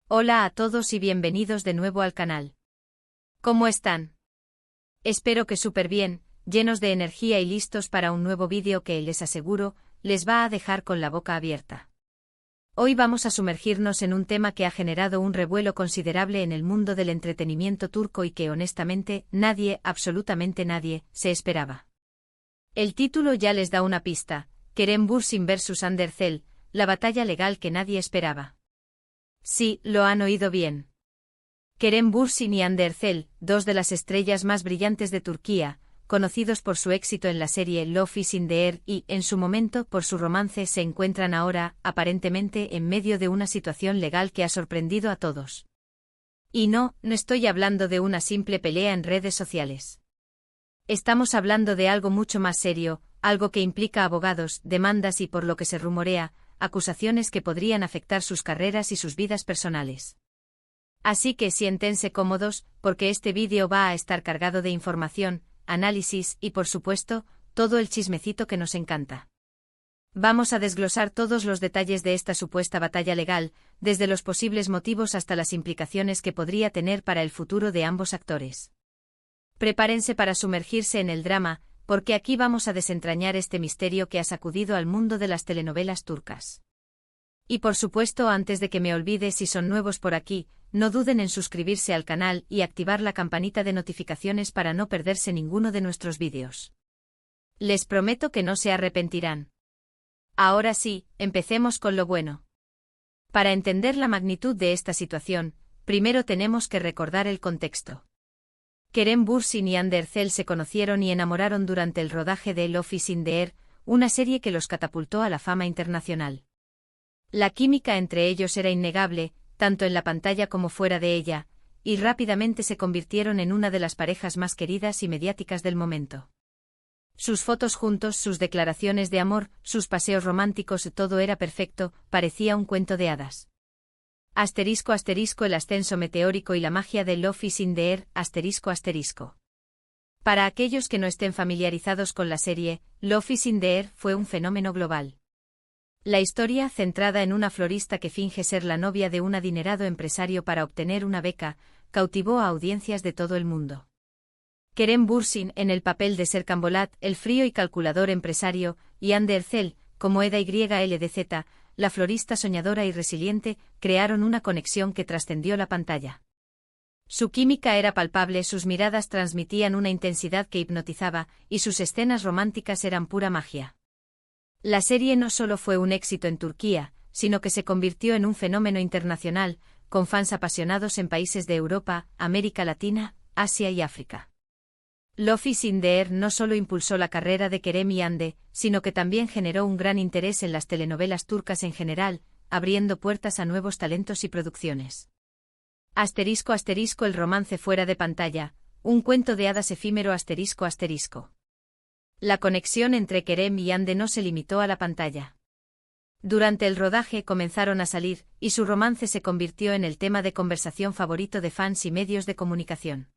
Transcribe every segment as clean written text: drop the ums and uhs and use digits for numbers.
Hola a todos y bienvenidos de nuevo al canal. ¿Cómo están? Espero que súper bien, llenos de energía y listos para un nuevo vídeo que, les aseguro, les va a dejar con la boca abierta. Hoy vamos a sumergirnos en un tema que ha generado un revuelo considerable en el mundo del entretenimiento turco y que honestamente nadie, absolutamente nadie, se esperaba. El título ya les da una pista: Kerem Bürsin vs Andersel, la batalla legal que nadie esperaba. Sí, lo han oído bien. Kerem Bürsin y Andersel, dos de las estrellas más brillantes de Turquía, conocidos por su éxito en la serie Love is in the Air y, en su momento, por su romance, se encuentran ahora, aparentemente, en medio de una situación legal que ha sorprendido a todos. Y no estoy hablando de una simple pelea en redes sociales. Estamos hablando de algo mucho más serio, algo que implica abogados, demandas y, por lo que se rumorea, acusaciones que podrían afectar sus carreras y sus vidas personales. Así que siéntense cómodos, porque este vídeo va a estar cargado de información, análisis y, por supuesto, todo el chismecito que nos encanta. Vamos a desglosar todos los detalles de esta supuesta batalla legal, desde los posibles motivos hasta las implicaciones que podría tener para el futuro de ambos actores. Prepárense para sumergirse en el drama, porque aquí vamos a desentrañar este misterio que ha sacudido al mundo de las telenovelas turcas. Y por supuesto, antes de que me olvide, si son nuevos por aquí, no duden en suscribirse al canal y activar la campanita de notificaciones para no perderse ninguno de nuestros vídeos. Les prometo que no se arrepentirán. Ahora sí, empecemos con lo bueno. Para entender la magnitud de esta situación, primero tenemos que recordar el contexto. Kerem Bürsin y Andersel se conocieron y enamoraron durante el rodaje de Love is in the Air, una serie que los catapultó a la fama internacional. La química entre ellos era innegable, tanto en la pantalla como fuera de ella, y rápidamente se convirtieron en una de las parejas más queridas y mediáticas del momento. Sus fotos juntos, sus declaraciones de amor, sus paseos románticos, todo era perfecto, parecía un cuento de hadas. ***, el ascenso meteórico y la magia de Love is in the Air, ***. Para aquellos que no estén familiarizados con la serie, Love is in the Air fue un fenómeno global. La historia, centrada en una florista que finge ser la novia de un adinerado empresario para obtener una beca, cautivó a audiencias de todo el mundo. Kerem Bürsin, en el papel de Serkan Bolat, el frío y calculador empresario, y Andersel, como Eda YLDZ, la florista soñadora y resiliente, crearon una conexión que trascendió la pantalla. Su química era palpable, sus miradas transmitían una intensidad que hipnotizaba, y sus escenas románticas eran pura magia. La serie no solo fue un éxito en Turquía, sino que se convirtió en un fenómeno internacional, con fans apasionados en países de Europa, América Latina, Asia y África. Love is in the Air no solo impulsó la carrera de Kerem y Hande, sino que también generó un gran interés en las telenovelas turcas en general, abriendo puertas a nuevos talentos y producciones. ***, el romance fuera de pantalla, un cuento de hadas efímero ***. La conexión entre Kerem y Hande no se limitó a la pantalla. Durante el rodaje comenzaron a salir, y su romance se convirtió en el tema de conversación favorito de fans y medios de comunicación.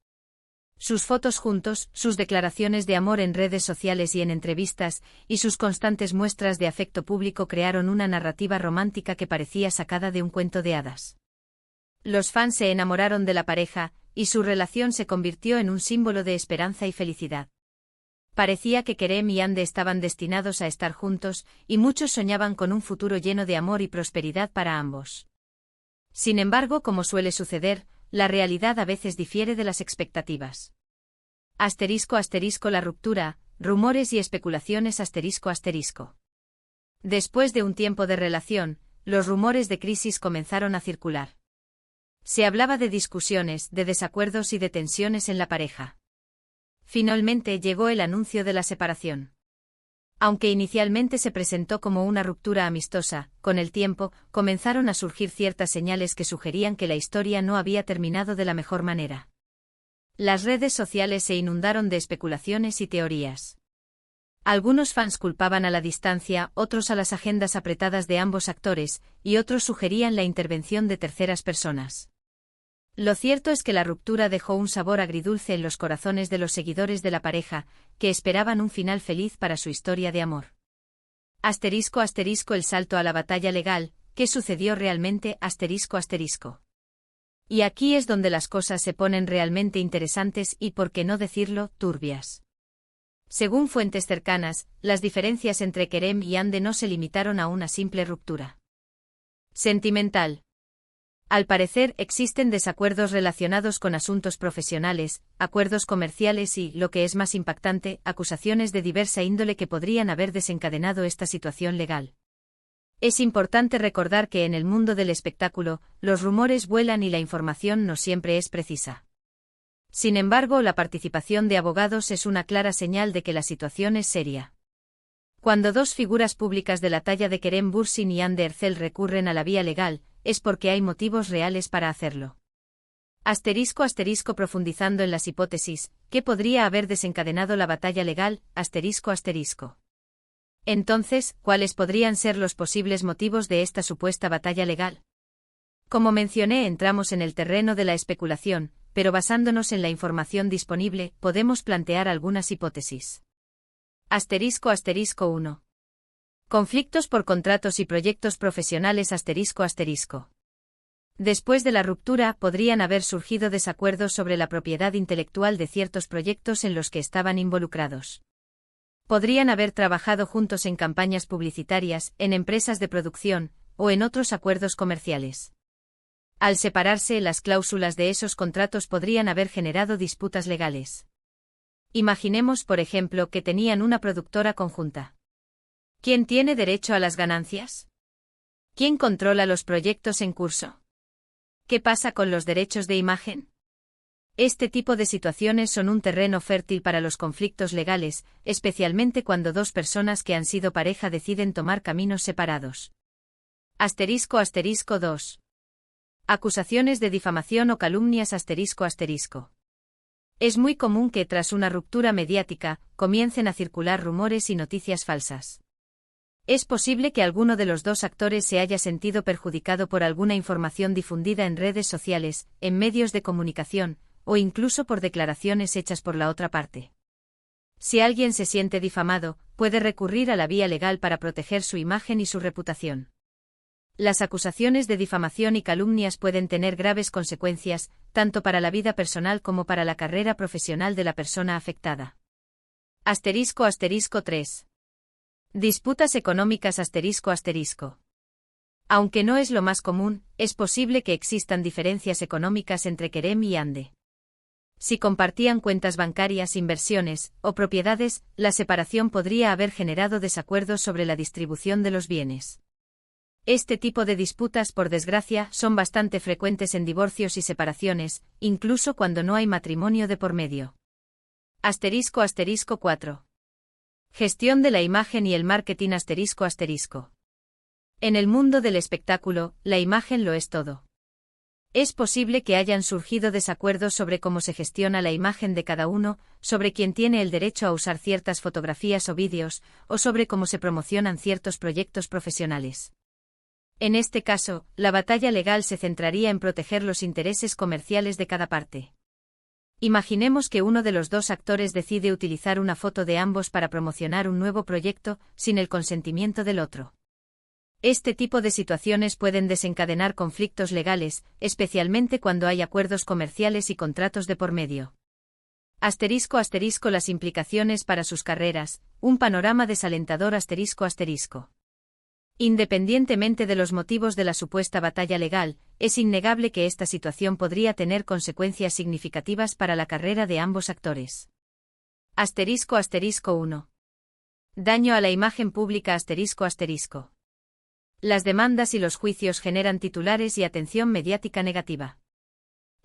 Sus fotos juntos, sus declaraciones de amor en redes sociales y en entrevistas, y sus constantes muestras de afecto público crearon una narrativa romántica que parecía sacada de un cuento de hadas. Los fans se enamoraron de la pareja, y su relación se convirtió en un símbolo de esperanza y felicidad. Parecía que Kerem y Hande estaban destinados a estar juntos, y muchos soñaban con un futuro lleno de amor y prosperidad para ambos. Sin embargo, como suele suceder, la realidad a veces difiere de las expectativas. ***, la ruptura, rumores y especulaciones ***. Después de un tiempo de relación, los rumores de crisis comenzaron a circular. Se hablaba de discusiones, de desacuerdos y de tensiones en la pareja. Finalmente llegó el anuncio de la separación. Aunque inicialmente se presentó como una ruptura amistosa, con el tiempo, comenzaron a surgir ciertas señales que sugerían que la historia no había terminado de la mejor manera. Las redes sociales se inundaron de especulaciones y teorías. Algunos fans culpaban a la distancia, otros a las agendas apretadas de ambos actores, y otros sugerían la intervención de terceras personas. Lo cierto es que la ruptura dejó un sabor agridulce en los corazones de los seguidores de la pareja, que esperaban un final feliz para su historia de amor. ***, el salto a la batalla legal, ¿qué sucedió realmente? ***. Y aquí es donde las cosas se ponen realmente interesantes y, por qué no decirlo, turbias. Según fuentes cercanas, las diferencias entre Kerem y Ande no se limitaron a una simple ruptura sentimental. Al parecer, existen desacuerdos relacionados con asuntos profesionales, acuerdos comerciales y, lo que es más impactante, acusaciones de diversa índole que podrían haber desencadenado esta situación legal. Es importante recordar que en el mundo del espectáculo, los rumores vuelan y la información no siempre es precisa. Sin embargo, la participación de abogados es una clara señal de que la situación es seria. Cuando dos figuras públicas de la talla de Kerem Bürsin y Hande Erçel recurren a la vía legal, es porque hay motivos reales para hacerlo. *** Profundizando en las hipótesis, ¿qué podría haber desencadenado la batalla legal? ***. Entonces, ¿cuáles podrían ser los posibles motivos de esta supuesta batalla legal? Como mencioné, entramos en el terreno de la especulación, pero basándonos en la información disponible, podemos plantear algunas hipótesis. ***1. Conflictos por contratos y proyectos profesionales. ***. Después de la ruptura, podrían haber surgido desacuerdos sobre la propiedad intelectual de ciertos proyectos en los que estaban involucrados. Podrían haber trabajado juntos en campañas publicitarias, en empresas de producción, o en otros acuerdos comerciales. Al separarse, las cláusulas de esos contratos podrían haber generado disputas legales. Imaginemos, por ejemplo, que tenían una productora conjunta. ¿Quién tiene derecho a las ganancias? ¿Quién controla los proyectos en curso? ¿Qué pasa con los derechos de imagen? Este tipo de situaciones son un terreno fértil para los conflictos legales, especialmente cuando dos personas que han sido pareja deciden tomar caminos separados. ***2. Acusaciones de difamación o calumnias. ***. Es muy común que, tras una ruptura mediática, comiencen a circular rumores y noticias falsas. Es posible que alguno de los dos actores se haya sentido perjudicado por alguna información difundida en redes sociales, en medios de comunicación, o incluso por declaraciones hechas por la otra parte. Si alguien se siente difamado, puede recurrir a la vía legal para proteger su imagen y su reputación. Las acusaciones de difamación y calumnias pueden tener graves consecuencias, tanto para la vida personal como para la carrera profesional de la persona afectada. ***3. Disputas económicas. ***. Aunque no es lo más común, es posible que existan diferencias económicas entre Kerem y Hande. Si compartían cuentas bancarias, inversiones o propiedades, la separación podría haber generado desacuerdos sobre la distribución de los bienes. Este tipo de disputas, por desgracia, son bastante frecuentes en divorcios y separaciones, incluso cuando no hay matrimonio de por medio. **4. Gestión de la imagen y el marketing. ***. En el mundo del espectáculo, la imagen lo es todo. Es posible que hayan surgido desacuerdos sobre cómo se gestiona la imagen de cada uno, sobre quién tiene el derecho a usar ciertas fotografías o vídeos, o sobre cómo se promocionan ciertos proyectos profesionales. En este caso, la batalla legal se centraría en proteger los intereses comerciales de cada parte. Imaginemos que uno de los dos actores decide utilizar una foto de ambos para promocionar un nuevo proyecto, sin el consentimiento del otro. Este tipo de situaciones pueden desencadenar conflictos legales, especialmente cuando hay acuerdos comerciales y contratos de por medio. ***. Las implicaciones para sus carreras, un panorama desalentador. ***. Independientemente de los motivos de la supuesta batalla legal, es innegable que esta situación podría tener consecuencias significativas para la carrera de ambos actores. ***1. Daño a la imagen pública. ***. Las demandas y los juicios generan titulares y atención mediática negativa.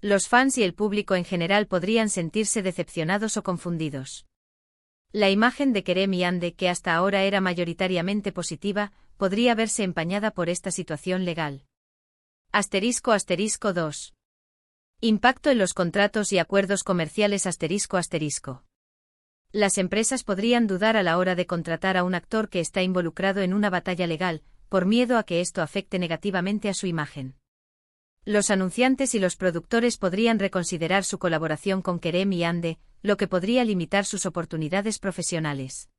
Los fans y el público en general podrían sentirse decepcionados o confundidos. La imagen de Kerem y Hande, que hasta ahora era mayoritariamente positiva, podría verse empañada por esta situación legal. ***2. Impacto en los contratos y acuerdos comerciales. ***. Las empresas podrían dudar a la hora de contratar a un actor que está involucrado en una batalla legal, por miedo a que esto afecte negativamente a su imagen. Los anunciantes y los productores podrían reconsiderar su colaboración con Kerem y Hande, lo que podría limitar sus oportunidades profesionales.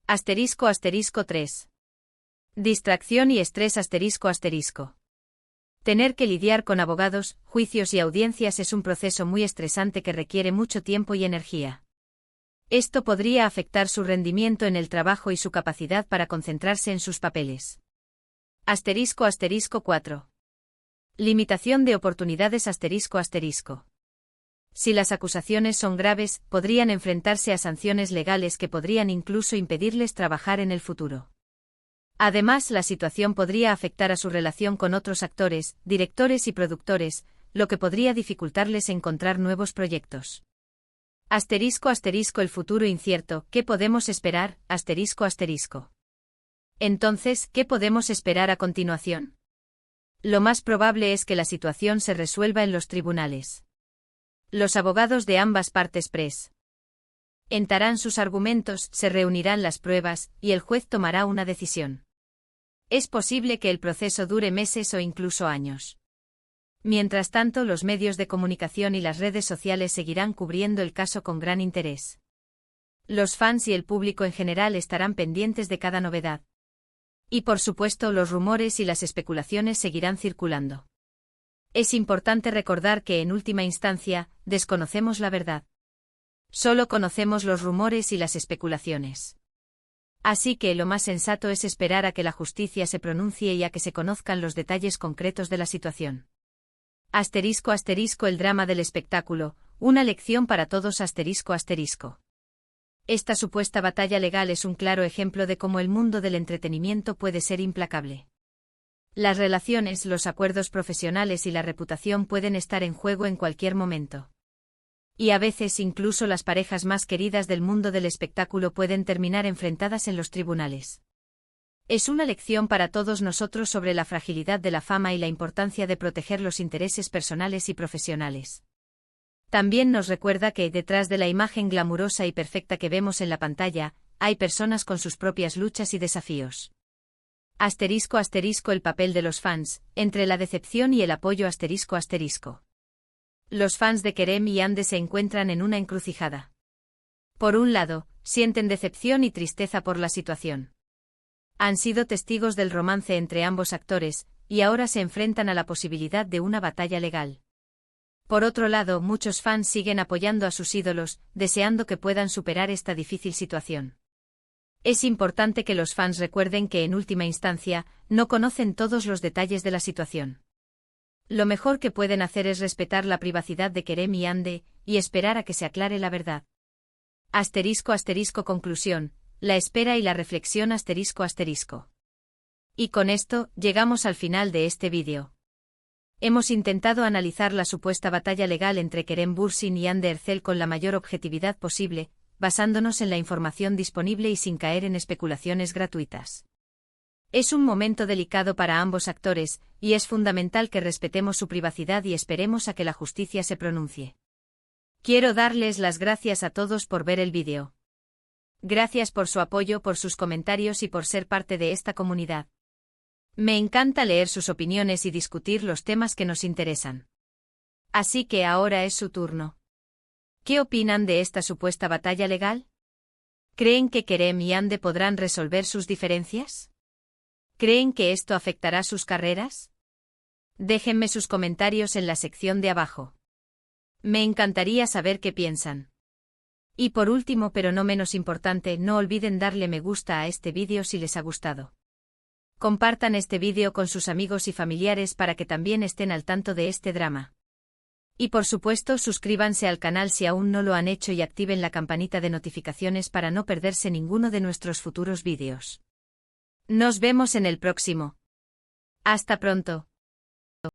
***3. Distracción y estrés. ***. Tener que lidiar con abogados, juicios y audiencias es un proceso muy estresante que requiere mucho tiempo y energía. Esto podría afectar su rendimiento en el trabajo y su capacidad para concentrarse en sus papeles. *4. Limitación de oportunidades ***. Si las acusaciones son graves, podrían enfrentarse a sanciones legales que podrían incluso impedirles trabajar en el futuro. Además, la situación podría afectar a su relación con otros actores, directores y productores, lo que podría dificultarles encontrar nuevos proyectos. ***El futuro incierto, ¿qué podemos esperar? Entonces, ¿qué podemos esperar a continuación? Lo más probable es que la situación se resuelva en los tribunales. Los abogados de ambas partes presentarán sus argumentos, se reunirán las pruebas, y el juez tomará una decisión. Es posible que el proceso dure meses o incluso años. Mientras tanto, los medios de comunicación y las redes sociales seguirán cubriendo el caso con gran interés. Los fans y el público en general estarán pendientes de cada novedad. Y por supuesto, los rumores y las especulaciones seguirán circulando. Es importante recordar que en última instancia, desconocemos la verdad. Solo conocemos los rumores y las especulaciones. Así que lo más sensato es esperar a que la justicia se pronuncie y a que se conozcan los detalles concretos de la situación. El drama del espectáculo, una lección para todos. Esta supuesta batalla legal es un claro ejemplo de cómo el mundo del entretenimiento puede ser implacable. Las relaciones, los acuerdos profesionales y la reputación pueden estar en juego en cualquier momento. Y a veces incluso las parejas más queridas del mundo del espectáculo pueden terminar enfrentadas en los tribunales. Es una lección para todos nosotros sobre la fragilidad de la fama y la importancia de proteger los intereses personales y profesionales. También nos recuerda que, detrás de la imagen glamurosa y perfecta que vemos en la pantalla, hay personas con sus propias luchas y desafíos. El papel de los fans, entre la decepción y el apoyo. Los fans de Kerem y Ande se encuentran en una encrucijada. Por un lado, sienten decepción y tristeza por la situación. Han sido testigos del romance entre ambos actores, y ahora se enfrentan a la posibilidad de una batalla legal. Por otro lado, muchos fans siguen apoyando a sus ídolos, deseando que puedan superar esta difícil situación. Es importante que los fans recuerden que en última instancia, no conocen todos los detalles de la situación. Lo mejor que pueden hacer es respetar la privacidad de Kerem y Ande, y esperar a que se aclare la verdad. Conclusión, la espera y la reflexión. Y con esto, llegamos al final de este vídeo. Hemos intentado analizar la supuesta batalla legal entre Kerem Bürsin y Hande Erçel con la mayor objetividad posible, basándonos en la información disponible y sin caer en especulaciones gratuitas. Es un momento delicado para ambos actores, y es fundamental que respetemos su privacidad y esperemos a que la justicia se pronuncie. Quiero darles las gracias a todos por ver el vídeo. Gracias por su apoyo, por sus comentarios y por ser parte de esta comunidad. Me encanta leer sus opiniones y discutir los temas que nos interesan. Así que ahora es su turno. ¿Qué opinan de esta supuesta batalla legal? ¿Creen que Kerem y Hande podrán resolver sus diferencias? ¿Creen que esto afectará sus carreras? Déjenme sus comentarios en la sección de abajo. Me encantaría saber qué piensan. Y por último, pero no menos importante, no olviden darle me gusta a este vídeo si les ha gustado. Compartan este vídeo con sus amigos y familiares para que también estén al tanto de este drama. Y por supuesto, suscríbanse al canal si aún no lo han hecho y activen la campanita de notificaciones para no perderse ninguno de nuestros futuros vídeos. Nos vemos en el próximo. Hasta pronto.